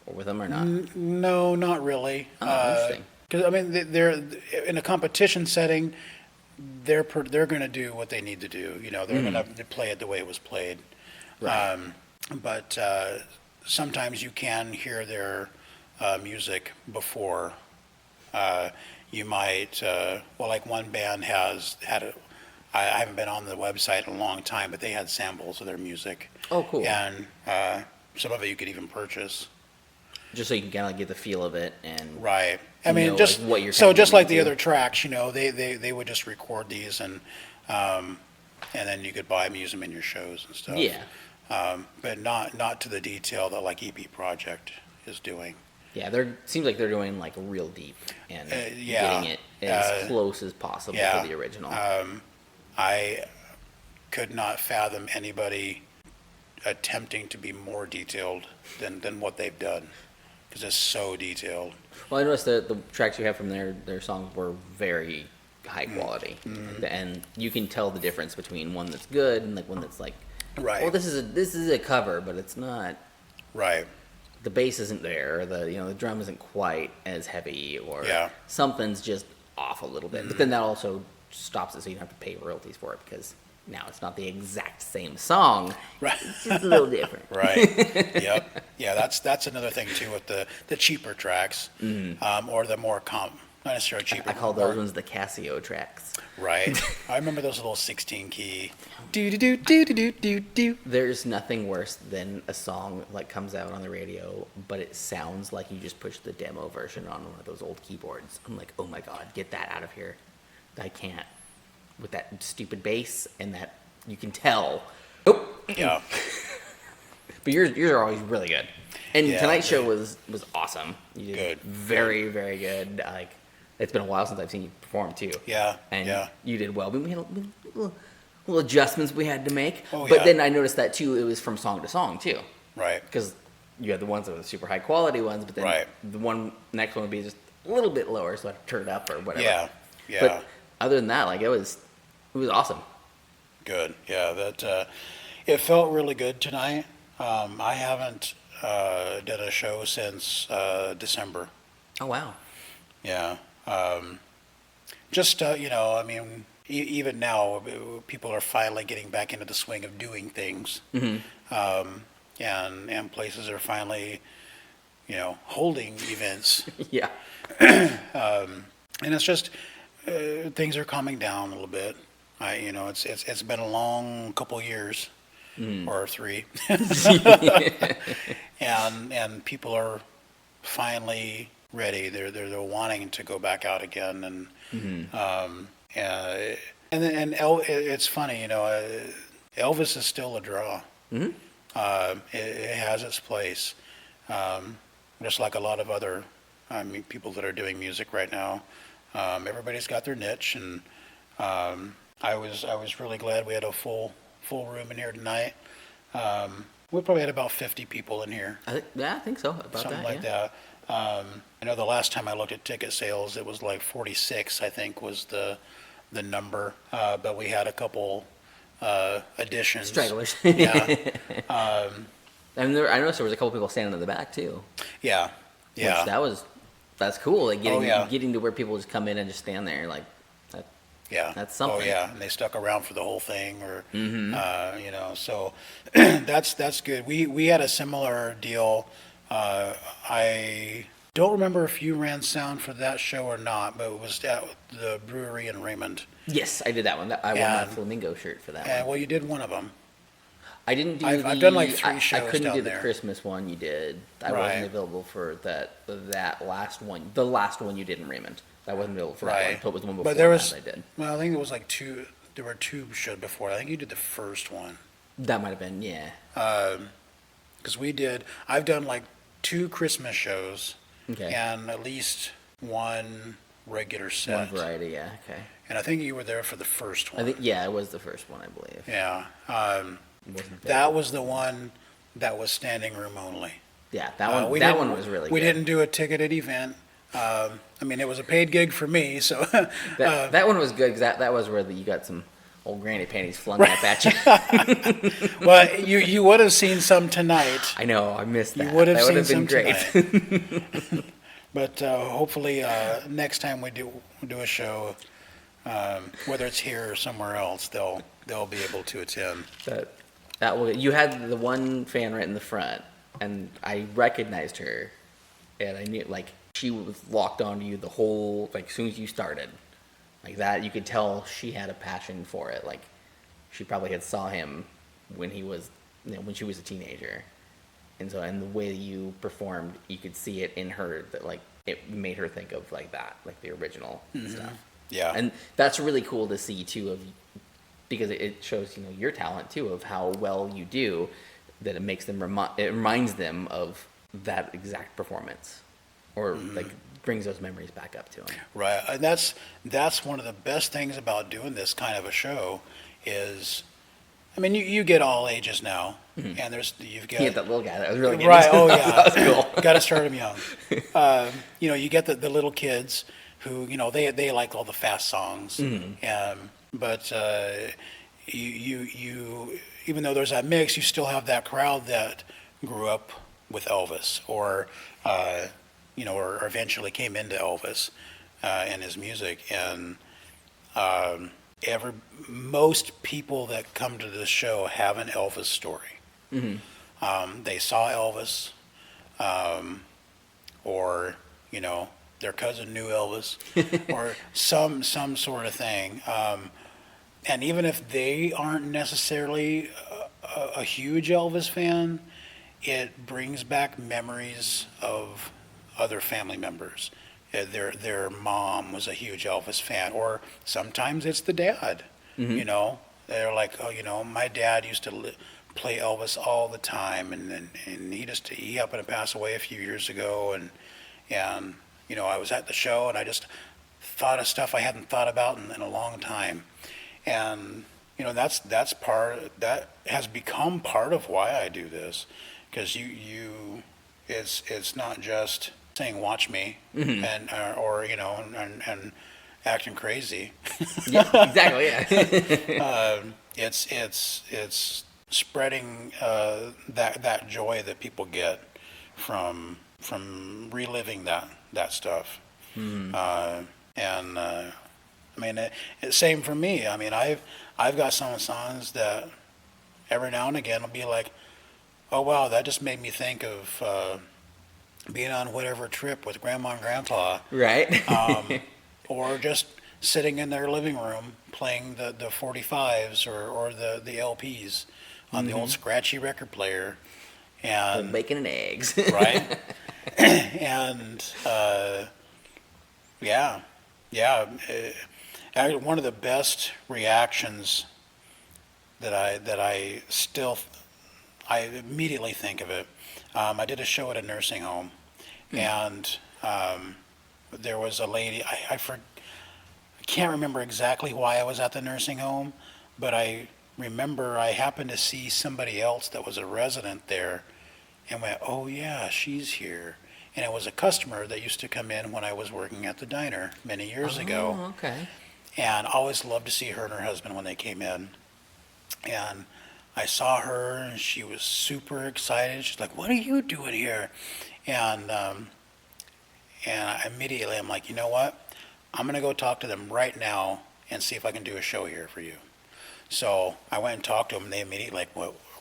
Or with them or not? No, not really. Oh, interesting. Because they're in a competition setting. They're going to do what they need to do. They're going to play it the way it was played. Right. But sometimes you can hear their music before. You might, like one band had I haven't been on the website in a long time, but they had samples of their music. Oh, cool. And some of it you could even purchase. Just so you can kind of get the feel of it and Right. just what you're so kinda just like getting the into. other tracks, they would just record these and then you could buy them, use them in your shows and stuff. Yeah. But not to the detail that like EP Project is doing. Yeah, seems like they're doing like real deep and yeah. getting it as close as possible yeah. to the original. I could not fathom anybody attempting to be more detailed than what they've done, because it's so detailed. Well, I noticed that the tracks you have from their songs were very high quality, and you can tell the difference between one that's good and like one that's like, Right. well, this is a cover, but it's not. Right. The bass isn't there, or the drum isn't quite as heavy, or Yeah. something's just off a little bit. But then that also stops it, so you don't have to pay royalties for it because now it's not the exact same song. Right. It's just a little different. Right. Yep. Yeah, that's another thing too with the cheaper tracks, or the more not necessarily cheaper. I call those ones the Casio tracks. Right. I remember those little 16 key. Do do do do do do do. There's nothing worse than a song like comes out on the radio, but it sounds like you just pushed the demo version on one of those old keyboards. I'm like, oh my god, get that out of here. I can't. With that stupid bass and that you can tell. Oh, Yeah. but yours are always really good. And Yeah, tonight's show was awesome. You did Good. very, very good. Like, it's been a while since I've seen you perform too. Yeah. And Yeah. you did well. We had little adjustments we had to make. Oh, but yeah. then I noticed that too, it was from song to song too. Right. Because you had the ones that were the super high quality ones, but then Right. the next one would be just a little bit lower, so I turned up or whatever. Yeah, yeah. But other than that, like it was awesome. Good. Yeah, that it felt really good tonight. I haven't done a show since December. Oh wow. Yeah. Just I mean, even now, people are finally getting back into the swing of doing things, and places are finally, holding events, Yeah. and it's just things are calming down a little bit. It's been a long couple years, or 3, and people are finally ready. They're wanting to go back out again, and it's funny, Elvis is still a draw. It has its place, just like a lot of other, people that are doing music right now. Everybody's got their niche, and I was really glad we had a full room in here tonight. We probably had about 50 people in here, I think so. About something that, like that. I know the last time I looked at ticket sales, it was like 46, I think, was the number. But we had a couple additions. Stragglers. Yeah. And I noticed there was a couple people standing in the back too. Yeah. Yeah. Which that's cool. Like yeah. getting to where people just come in and just stand there, like that. Yeah. That's something. Oh yeah, and they stuck around for the whole thing, or so that's good. We had a similar deal. I don't remember if you ran sound for that show or not, but it was at the brewery in Raymond. Yes, I did that one. I won my flamingo shirt for that one. Well, you did one of them. I didn't do I've done like 3 I shows couldn't down do the there. Christmas one you did. I Right. wasn't available for that last one. The last one you did in Raymond. I wasn't available for that one. Right. But it was the one before But there was, that I did. well, I think it was like 2. There were 2 shows before. I think you did the first one. That might have been, yeah. Because I've done like 2 Christmas shows. Okay. And at least 1 regular One set. variety, yeah, okay. And I think you were there for the first one. I think, yeah, it was the first one, I believe. Yeah. It wasn't That was the one that was standing room only. Yeah, that one. We That didn't- one was really. We good. didn't do a ticketed event. It was a paid gig for me, so. That one was good because that was where you got some old granny panties flung up at you. Well, you would have seen some tonight. I know, I missed that. You would have that seen would have some been great. tonight. But hopefully next time we do a show, whether it's here or somewhere else, they'll be able to attend. You had the one fan right in the front, and I recognized her, and I knew like she was locked onto you the whole as soon as you started, like that. You could tell she had a passion for it. Like she probably had saw him when he was when she was a teenager, and the way that you performed, you could see it in her that it made her think of that, the original stuff. Yeah. And that's really cool to see too, because it shows your talent too of how well you do, that it makes them it reminds them of that exact performance, or brings those memories back up to them. Right, and that's one of the best things about doing this kind of a show is, you get all ages now, and you've got Yeah, that little guy that was really good. right. Oh yeah, That was cool. Got to start them young. You get the little kids who they like all the fast songs, but you even though there's that mix, you still have that crowd that grew up with Elvis, or or eventually came into Elvis and his music, and most people that come to this show have an Elvis story. They saw Elvis, or their cousin knew Elvis, or some sort of thing. And even if they aren't necessarily a huge Elvis fan, it brings back memories of other family members. Their mom was a huge Elvis fan, or sometimes it's the dad. They're like, oh, my dad used to play Elvis all the time, and he happened to pass away a few years ago, and I was at the show and I just thought of stuff I hadn't thought about in a long time. And that has become part of why I do this, because it's not just saying "Watch me," and or and acting crazy. Yeah, exactly. Yeah. It's spreading that joy that people get from reliving that stuff. And I mean, same for me. I mean, I've got some songs that every now and again will be like, oh wow, that just made me think of being on whatever trip with Grandma and Grandpa, Right. or just sitting in their living room playing the 45s or the LPs on the old scratchy record player, and Bacon and eggs. right, and yeah, yeah. One of the best reactions that I immediately think of it. I did a show at a nursing home, and there was a lady. I can't remember exactly why I was at the nursing home, but I remember I happened to see somebody else that was a resident there, and went, "Oh yeah, she's here." And it was a customer that used to come in when I was working at the diner many years ago. Oh, okay. And I always loved to see her and her husband when they came in. And I saw her, and she was super excited. She's like, "What are you doing here?" And immediately I'm like, you know what? I'm gonna go talk to them right now and see if I can do a show here for you. So I went and talked to them, and they immediately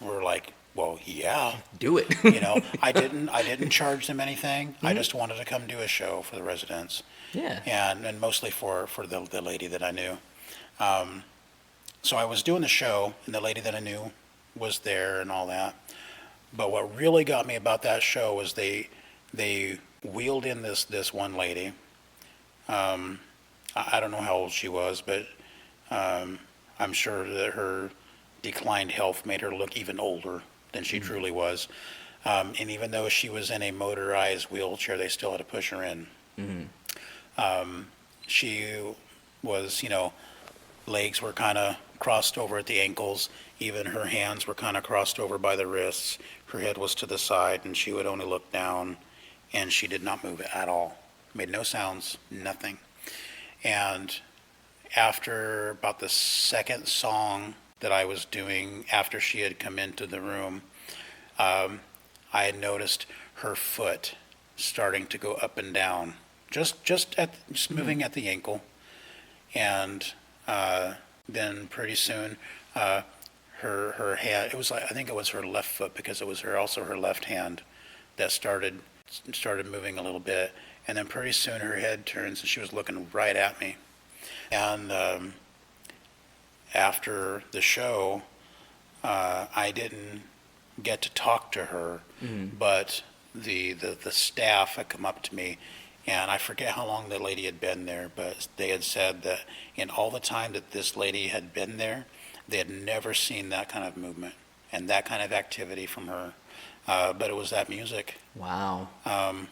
were like, "Well, yeah." Do it. I didn't charge them anything. I just wanted to come do a show for the residents. Yeah. And mostly for the lady that I knew. So I was doing the show, and the lady that I knew was there and all that. But what really got me about that show was they wheeled in this one lady. I don't know how old she was, but I'm sure that her declined health made her look even older than she truly was. And even though she was in a motorized wheelchair, they still had to push her in. She was, legs were kind of crossed over at the ankles. Even her hands were kind of crossed over by the wrists. Her head was to the side, and she would only look down, and she did not move at all. Made no sounds, nothing. And after about the second song that I was doing, after she had come into the room, I had noticed her foot starting to go up and down, just moving at the ankle, and then pretty soon her hand, it was like, I think it was her left foot, because it was also her left hand that started moving a little bit, and then pretty soon her head turns and she was looking right at me. And after the show, I didn't get to talk to her, but the staff had come up to me, and I forget how long the lady had been there, but they had said that in all the time that this lady had been there, they had never seen that kind of movement and that kind of activity from her. But it was that music. Wow.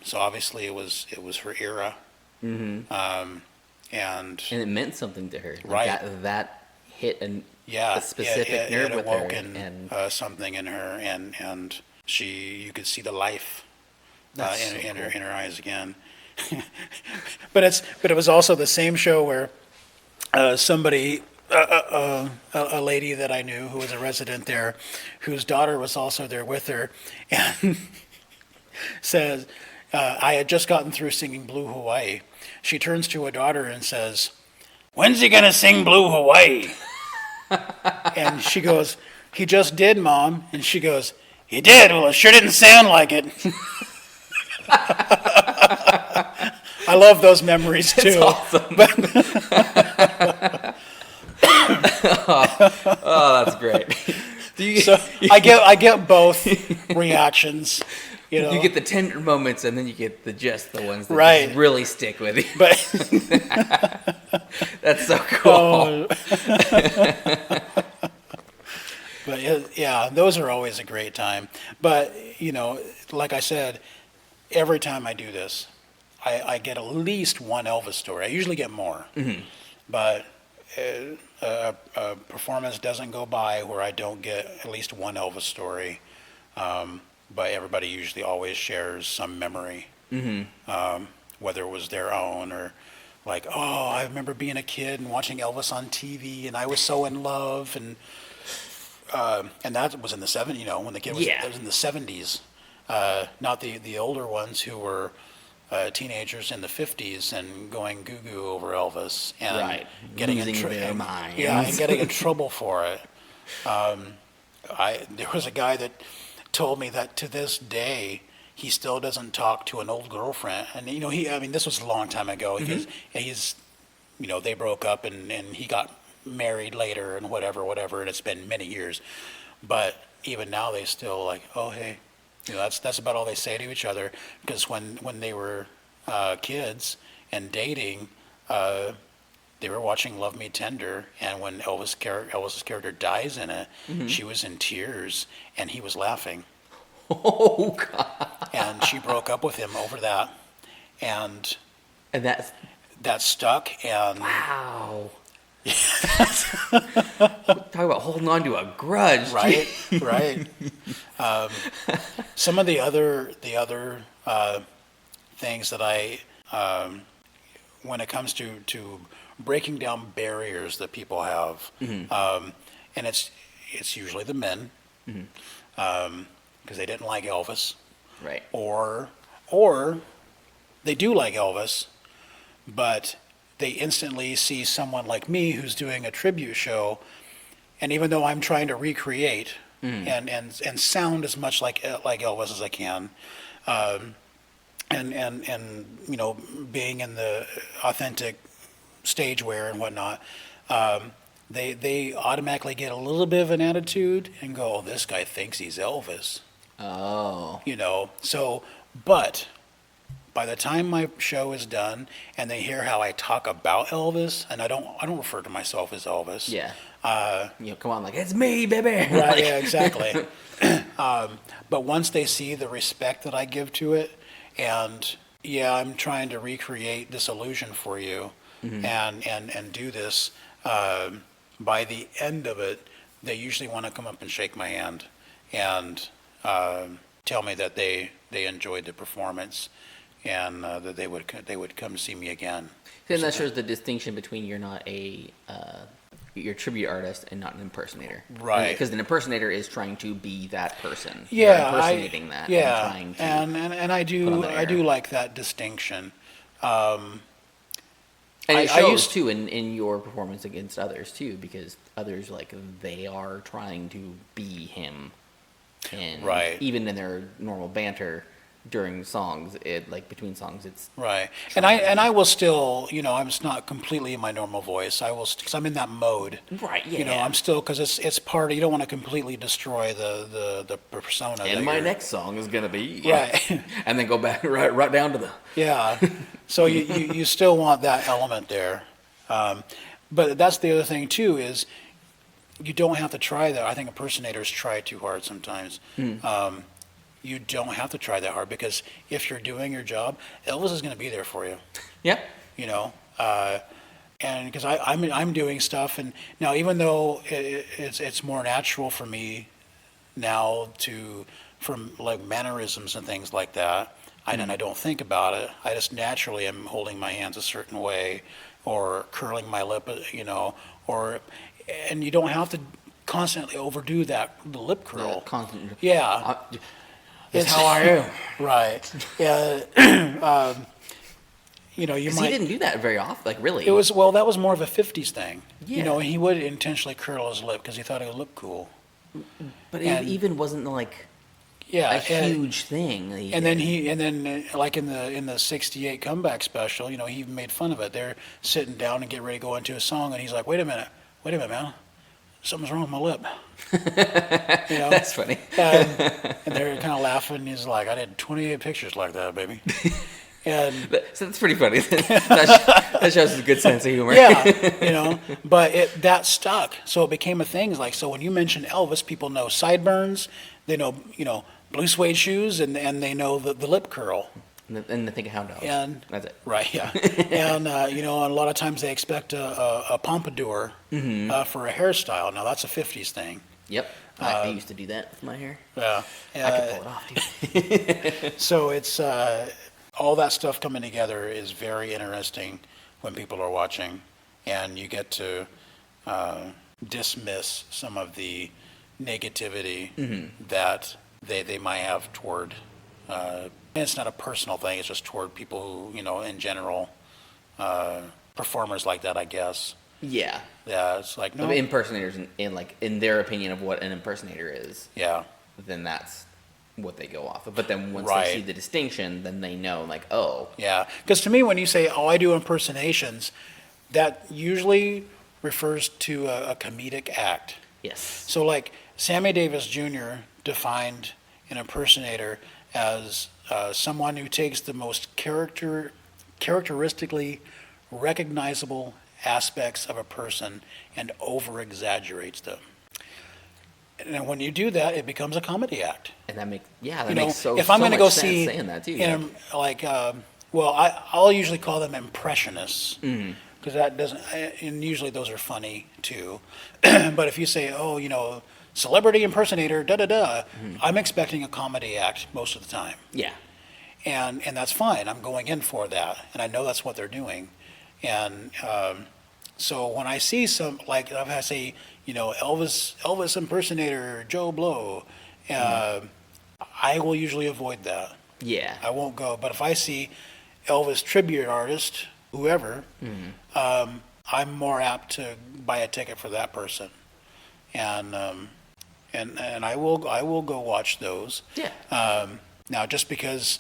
So obviously it was her era. And it meant something to her. Like Right. That hit yeah, a specific nerve it with awoke her. in, something in her, and you could see the life in her eyes again. But it was also the same show where somebody, a lady that I knew who was a resident there, whose daughter was also there with her, and says, I had just gotten through singing Blue Hawaii. She turns to her daughter and says, "When's he gonna sing Blue Hawaii?" And she goes, "He just did, Mom." And she goes, "He did? Well, it sure didn't sound like it." I love those memories too. It's awesome. Oh, that's great. So I get both reactions. You get the tender moments, and then you get the ones that Right. just really stick with you. But That's so cool. but yeah, those are always a great time. But like I said, every time I do this, I get at least one Elvis story. I usually get more, but a performance doesn't go by where I don't get at least one Elvis story. But everybody usually always shares some memory Whether it was their own or like, oh, I remember being a kid and watching Elvis on TV, and I was so in love, and that was in the 70s, when the kid was, Yeah. that was in the 70s, not the older ones who were teenagers in the 50s and going goo-goo over Elvis and Right. getting Losing their minds. Yeah, and getting in trouble for it. There was a guy that told me that to this day he still doesn't talk to an old girlfriend, and this was a long time ago. He's they broke up and he got married later and whatever, and it's been many years, but even now they still like, oh hey, that's about all they say to each other, because when they were kids and dating, they were watching Love Me Tender, and when Elvis's character dies in it, she was in tears and he was laughing. Oh God! And she broke up with him over that, and that's that stuck. And wow. Talk about holding on to a grudge, right, right. Some of the other things that I, when it comes to breaking down barriers that people have, and it's usually the men, because they didn't like Elvis, right? Or they do like Elvis, but they instantly see someone like me who's doing a tribute show, and even though I'm trying to recreate and sound as much like Elvis as I can, and being in the authentic stage wear and whatnot, they automatically get a little bit of an attitude and go, oh, this guy thinks he's Elvis. Oh. So, but by the time my show is done and they hear how I talk about Elvis, and I don't refer to myself as Elvis. Yeah. Come on, like, it's me, baby. Right, yeah, exactly. But once they see the respect that I give to it, and yeah, I'm trying to recreate this illusion for you, and do this, by the end of it, they usually want to come up and shake my hand and tell me that they enjoyed the performance, and that they would come see me again. Then that shows the distinction between you're not you're a tribute artist and not an impersonator. Right. Because an impersonator is trying to be that person. Yeah, You're impersonating that. Yeah, and trying to and I do like that distinction. And it shows too in your performance against others too, because others, like, they are trying to be him, and right. even in their normal banter during songs, between songs, it's right. And I will still, I'm just not completely in my normal voice. I will, because I'm in that mode. right. Yeah, I'm still, because it's part of, you don't want to completely destroy the persona. And my next song is gonna be right, and then go back right down to the yeah. So you still want that element there, but that's the other thing too, is you don't have to try that. I think impersonators try too hard sometimes. You don't have to try that hard, because if you're doing your job, Elvis is going to be there for you. yeah. And because I'm doing stuff, and now even though it's more natural for me now from like mannerisms and things like that, and I don't think about it. I just naturally am holding my hands a certain way, or curling my lip, and you don't have to constantly overdo the lip curl. Yeah. It's how I am. Right. Yeah. You Because he didn't do that very often, like, really. That was more of a 50s thing. Yeah. And he would intentionally curl his lip because he thought it would look cool. But it even wasn't like a huge thing. And then like in the '68 comeback special, he even made fun of it. They're sitting down and get ready to go into a song, and he's like, "Wait a minute, man, something's wrong with my lip." That's funny. And they're kind of laughing. And he's like, "I did 28 pictures like that, baby." And so that's pretty funny. that shows a good sense of humor. Yeah, but that stuck. So it became a thing. So when you mention Elvis, people know sideburns. They know, blue suede shoes, and they know the lip curl. And they think of hound dogs. And that's it. Right, yeah. And, and a lot of times they expect a pompadour for a hairstyle. Now, that's a 50s thing. Yep. I used to do that with my hair. Yeah. I could pull it off, dude. So it's, all that stuff coming together is very interesting when people are watching, and you get to dismiss some of the negativity that they might have toward. And it's not a personal thing; it's just toward people who, in general, performers like that, I guess. Yeah. Yeah, it's like no. Impersonators, in their opinion of what an impersonator is. Yeah. Then that's what they go off of. But then once Right. they see the distinction, then they know, like, oh. Yeah, because to me, when you say, "Oh, I do impersonations," that usually refers to a comedic act. Yes. So, like Sammy Davis Jr. defined an impersonator as someone who takes the most characteristically recognizable aspects of a person and over-exaggerates them. And when you do that, it becomes a comedy act. And that makes so if I'm so going to much go sense see, saying that too. I'll usually call them impressionists because that doesn't, and usually those are funny too. But if you say, oh, celebrity impersonator, da da da, I'm expecting a comedy act most of the time. Yeah. And that's fine. I'm going in for that, and I know that's what they're doing. And so when I see if I say, Elvis impersonator Joe Blow, I will usually avoid that. Yeah. I won't go. But if I see Elvis Tribute Artist, whoever, I'm more apt to buy a ticket for that person, and I will go watch those. Yeah. Now, just because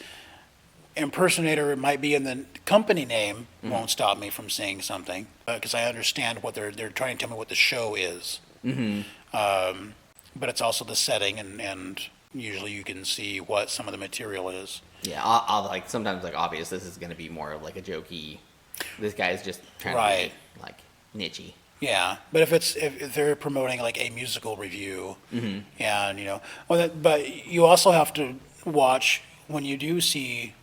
impersonator might be in the company name won't stop me from saying something, because I understand what they're trying to tell me what the show is. But it's also the setting, and usually you can see what some of the material is. Yeah, I'll sometimes obvious this is going to be more of a jokey. This guy's just trying to be nichey. Yeah, but if they're promoting a musical review, and but you also have to watch when you do see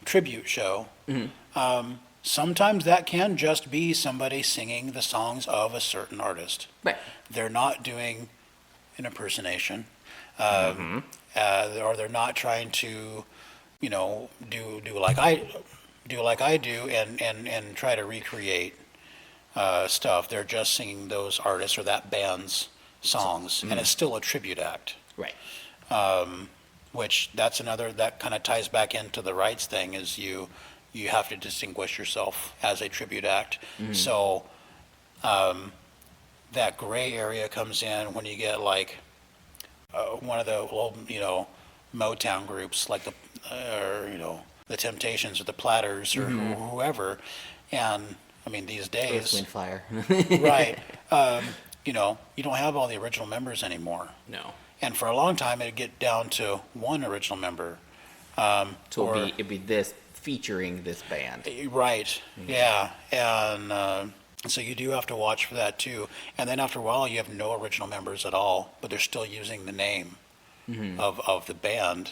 tribute show. Sometimes that can just be somebody singing the songs of a certain artist. Right. They're not doing an impersonation, or they're not trying to, do like I do and try to recreate stuff. They're just singing those artists or that band's songs, and it's still a tribute act. Right. Which that's another that kind of ties back into the rights thing, is you have to distinguish yourself as a tribute act. So that gray area comes in when you get one of the old Motown groups like the Temptations or the Platters or whoever, and I mean these days, Earth, Wind, Fire. right? You don't have all the original members anymore. No. And for a long time, it'd get down to one original member. So it'd be this featuring this band. Right, yeah. And so you do have to watch for that too. And then after a while, you have no original members at all, but they're still using the name of the band.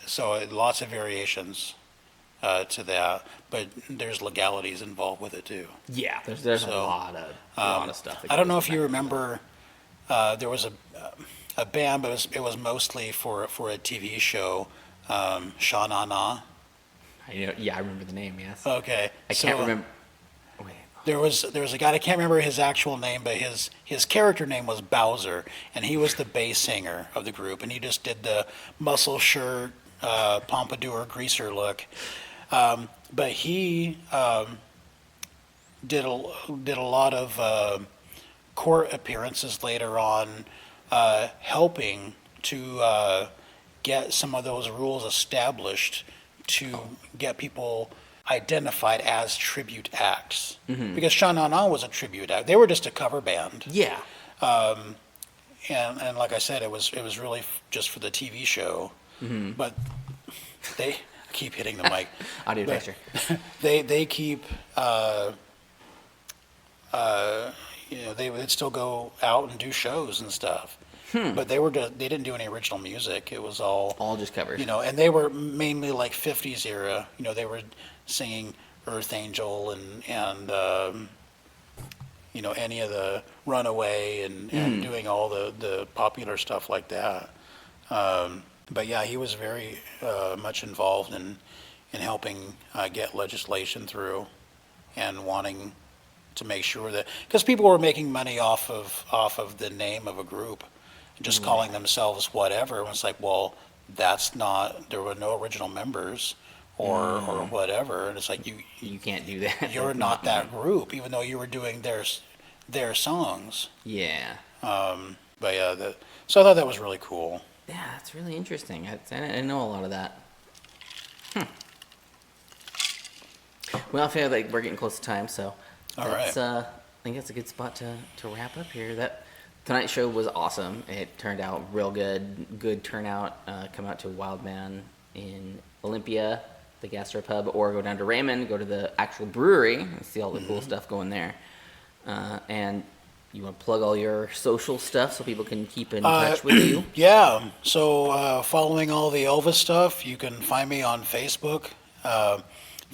So lots of variations to that, but there's legalities involved with it too. Yeah, there's a lot of stuff. I don't know if you remember, there was a band, but it was mostly for a TV show, Sha Na Na. I remember the name. Yes. Okay. I can't remember. Wait. There was a guy, I can't remember his actual name, but his character name was Bowser, and he was the bass singer of the group, and he just did the muscle shirt, pompadour, greaser look. But he did a lot of court appearances later on, helping to get some of those rules established to get people identified as tribute acts. Because Sha Na Na was a tribute act. They were just a cover band. Yeah. And like I said, it was really just for the TV show. But I keep hitting the mic. Audio texture. They keep they would still go out and do shows and stuff. But they didn't do any original music. It was all just covers. And they were mainly 50s era. They were singing Earth Angel and any of the Runaway and doing all the popular stuff like that. But yeah, he was very much involved in helping get legislation through and wanting to make sure that, because people were making money off of the name of a group, just calling themselves whatever. And it's like, well, that's not. There were no original members or whatever, and it's like you can't do that. You're not that group, even though you were doing their songs. Yeah. But yeah, so I thought that was really cool. Yeah, that's really interesting. I didn't know a lot of that. Well, I feel like we're getting close to time, so that's, I think that's a good spot to wrap up here. That tonight's show was awesome. It turned out real good. Good turnout. Come out to Wildman in Olympia, the gastropub, or go down to Raymond, go to the actual brewery, and see all the cool stuff going there. And you want to plug all your social stuff so people can keep in touch with you? Yeah. So following all the Elvis stuff, you can find me on Facebook,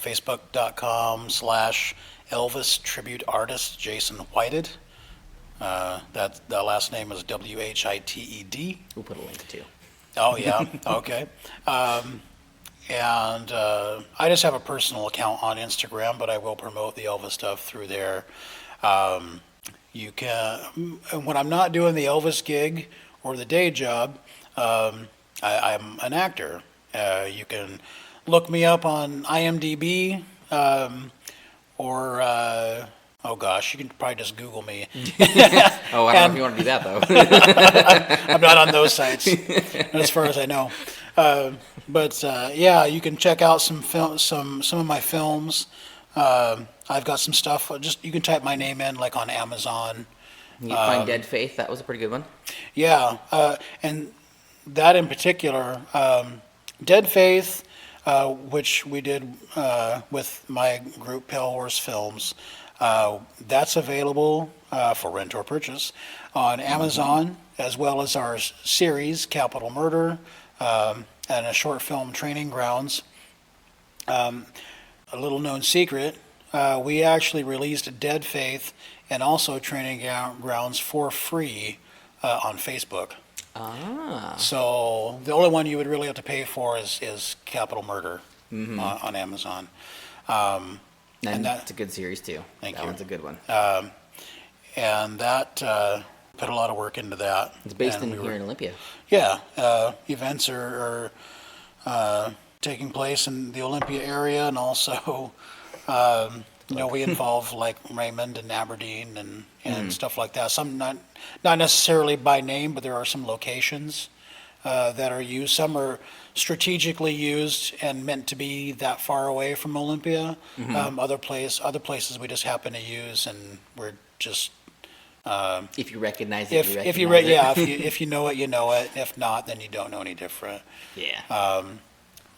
facebook.com/Elvis Tribute Artist Jason Whited. That the last name is Whited. We'll put a link too. Oh yeah. Okay. And I just have a personal account on Instagram, but I will promote the Elvis stuff through there. You can, when I'm not doing the Elvis gig or the day job, I'm an actor. You can look me up on IMDb, or oh gosh, you can probably just Google me. Oh, I don't know if you want to do that though. I'm not on those sites, as far as I know. But yeah, you can check out some of my films. I've got some stuff. Just you can type my name in, like on Amazon. You can find Dead Faith. That was a pretty good one. Yeah, and that in particular, Dead Faith, which we did with my group Pale Horse Films. That's available for rent or purchase on Amazon, as well as our series Capital Murder and a short film Training Grounds. A little known secret, we actually released Dead Faith and also Training Grounds for free on Facebook. Ah. So the only one you would really have to pay for is Capital Murder on Amazon. And that's a good series too. Thank that you. one's a good one. And that put a lot of work into that. It's based here in Olympia. Yeah, events are taking place in the Olympia area, and also, we involve like Raymond and Aberdeen and stuff like that. Some not necessarily by name, but there are some locations that are used. Some are strategically used and meant to be that far away from Olympia. Other places we just happen to use, and we're just. If you recognize it, if you know it, you know it. If not, then you don't know any different. Yeah.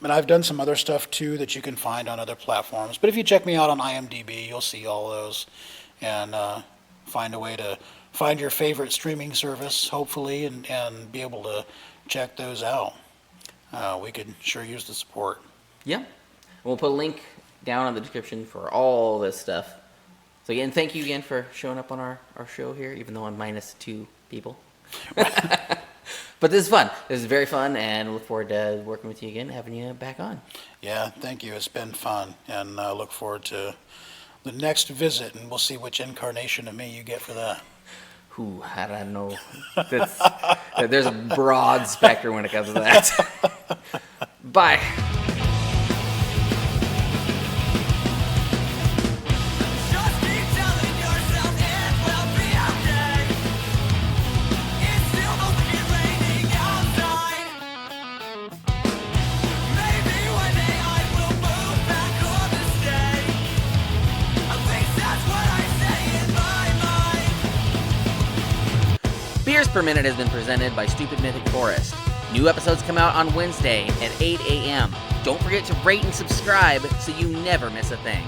And I've done some other stuff too that you can find on other platforms. But if you check me out on IMDb, you'll see all those, and find a way to find your favorite streaming service, hopefully, and be able to check those out. We could sure use the support. Yeah. We'll put a link down in the description for all this stuff. So again, thank you again for showing up on our show here, even though I'm minus 2 people. But this is fun. This is very fun, and I look forward to working with you again, having you back on. Yeah, thank you. It's been fun, and I look forward to the next visit, and we'll see which incarnation of me you get for that. Ooh, I don't know. There's a broad spectrum when it comes to that. Bye. Beers Per Minute has been presented by Stupid Mythic Forest. New episodes come out on Wednesday at 8 a.m. Don't forget to rate and subscribe so you never miss a thing.